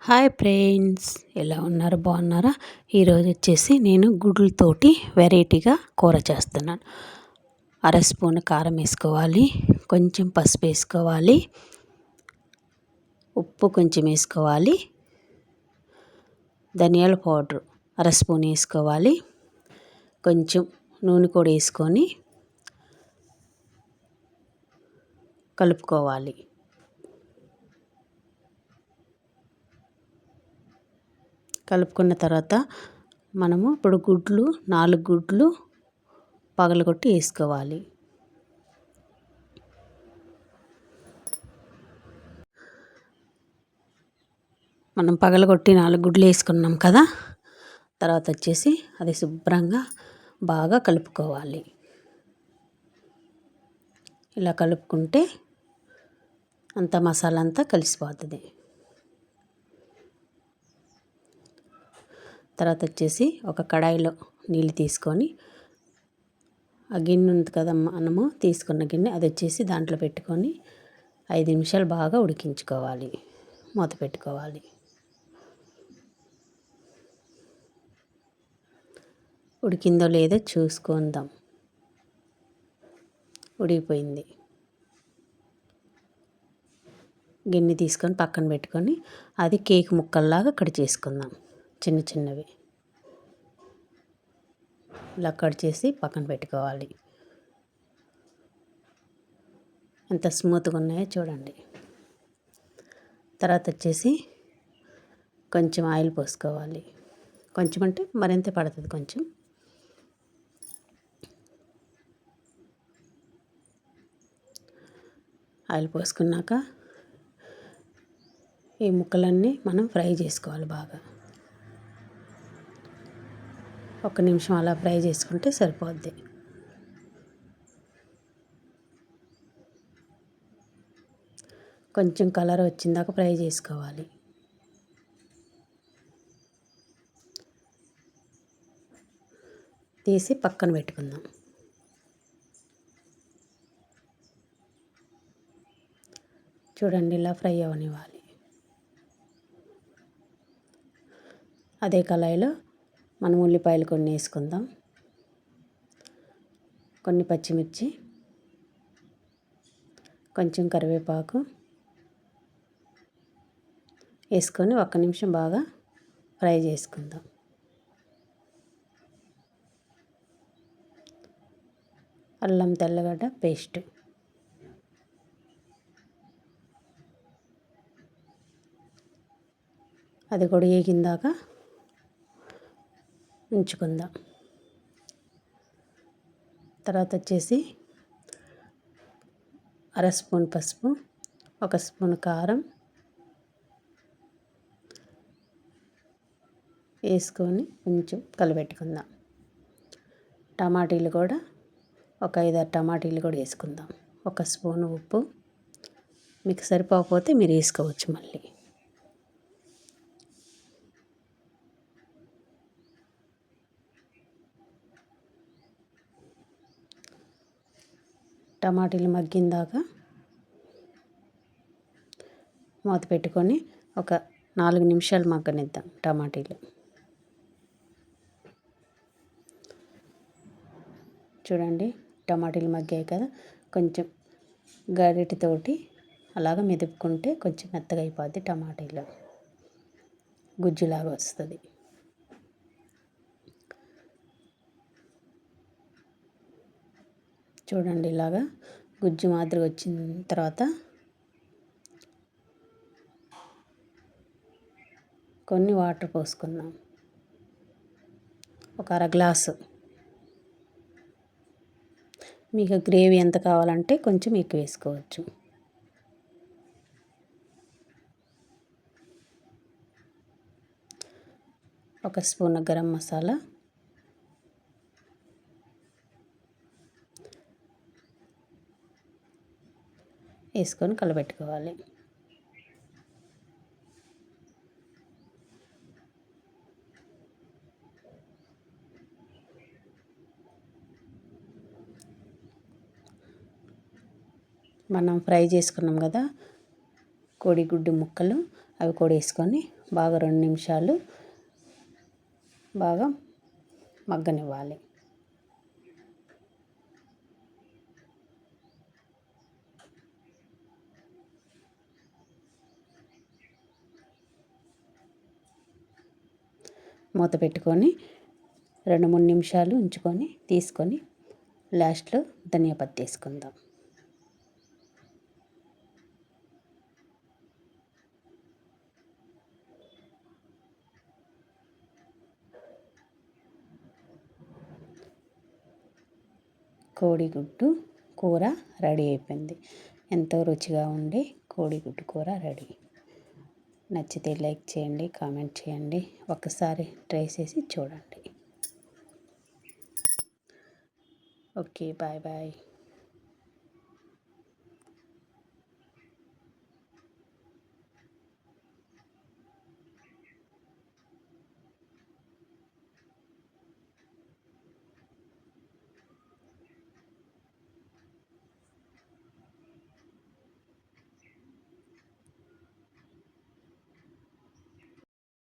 Hi friends, ఎలా ఉన్నారు? బాగున్నారా? ఈరోజు వచ్చేసి నేను గుడ్లతోటి వెరైటీగా కూర చేస్తున్నాను. అర స్పూన్ కారం వేసుకోవాలి, కొంచెం పసుపు వేసుకోవాలి, ఉప్పు కొంచెం వేసుకోవాలి, ధనియాల పౌడర్ అర స్పూన్ వేసుకోవాలి, కొంచెం నూనె కూడా వేసుకొని కలుపుకోవాలి. కలుపుకున్న తర్వాత మనము ఇప్పుడు 4 గుడ్లు పగలగొట్టి వేసుకోవాలి. మనం పగలగొట్టి 4 గుడ్లు వేసుకున్నాం కదా. తర్వాత వచ్చేసి అది శుభ్రంగా బాగా కలుపుకోవాలి. ఇలా కలుపుకుంటే అంత మసాలా అంతా కలిసిపోతుంది. తర్వాత వచ్చేసి ఒక కడాయిలో నీళ్ళు తీసుకొని ఆ గిన్నె ఉంది కదా, మనము తీసుకున్న గిన్నె, అది వచ్చేసి దాంట్లో పెట్టుకొని 5 నిమిషాలు బాగా ఉడికించుకోవాలి. మూత పెట్టుకోవాలి. ఉడికిందో లేదో చూసుకుందాం. ఉడికిపోయింది. గిన్నె తీసుకొని పక్కన పెట్టుకొని అది కేక్ ముక్కల్లాగా కట్ చేసుకుందాం. చిన్న చిన్నవి ఇలా కట్ చేసి పక్కన పెట్టుకోవాలి. ఎంత స్మూత్గా ఉన్నాయో చూడండి. తర్వాత వచ్చేసి కొంచెం ఆయిల్ పోసుకోవాలి. కొంచెం అంటే మరింత పడుతుంది. కొంచెం ఆయిల్ పోసుకున్నాక ఈ ముక్కలన్నీ మనం ఫ్రై చేసుకోవాలి. బాగా 1 నిమిషం అలా ఫ్రై చేసుకుంటే సరిపోద్ది. కొంచెం కలర్ వచ్చిందాక ఫ్రై చేసుకోవాలి. తీసి పక్కన పెట్టుకుందాం. చూడండి, ఇలా ఫ్రై అవనివ్వాలి. అదే కళాయిలో మనం ఉల్లిపాయలు కొన్ని వేసుకుందాం, కొన్ని పచ్చిమిర్చి, కొంచెం కరివేపాకు వేసుకొని 1 నిమిషం బాగా ఫ్రై చేసుకుందాం. అల్లం తెల్లగడ్డ పేస్ట్, అది కూడా వేగిందాక ఉంచుకుందాం. తర్వాత వచ్చేసి అర స్పూన్ పసుపు, 1 స్పూన్ కారం వేసుకొని కొంచెం కలిపెట్టుకుందాం. టమాటీలు కూడా ఒక 5-6 టమాటీలు కూడా వేసుకుందాం. 1 స్పూను ఉప్పు, మీకు సరిపోకపోతే మీరు వేసుకోవచ్చు మళ్ళీ. టమాటీలు మగ్గిందాక మూత పెట్టుకొని ఒక 4 నిమిషాలు మగ్గనిద్దాం. టమాటీలు చూడండి, టమాటీలు మగ్గాయి కదా. కొంచెం గరిటెతోటి అలాగ మెదుపుకుంటే కొంచెం మెత్తగా అయిపోద్ది. టమాటీలు గుజ్జులాగా వస్తుంది. చూడండి, ఇలాగా గుజ్జు మాదిరి వచ్చిన తర్వాత కొన్ని వాటర్ పోసుకుందాం. ఒక అర గ్లాసు. మీకు గ్రేవీ ఎంత కావాలంటే కొంచెం ఎక్కువ వేసుకోవచ్చు. ఒక స్పూన్ గరం మసాలా, వేసుకొని కలబెట్టుకోవాలి. మనం ఫ్రై చేసుకున్నాం కదా కోడిగుడ్డు ముక్కలు, అవి కూడా వేసుకొని బాగా 2 నిమిషాలు బాగా మగ్గనివ్వాలి. మూత పెట్టుకొని 2-3 నిమిషాలు ఉంచుకొని తీసుకొని లాస్ట్లో ధనియా పత్తి వేసుకుందాం. కోడిగుడ్డు కూర రెడీ అయిపోయింది. ఎంతో రుచిగా ఉండే కోడిగుడ్డు కూర రెడీ. నచ్చితే లైక్ చేయండి, కామెంట్ చేయండి, ఒకసారి ట్రై చేసి చూడండి. Okay, bye bye.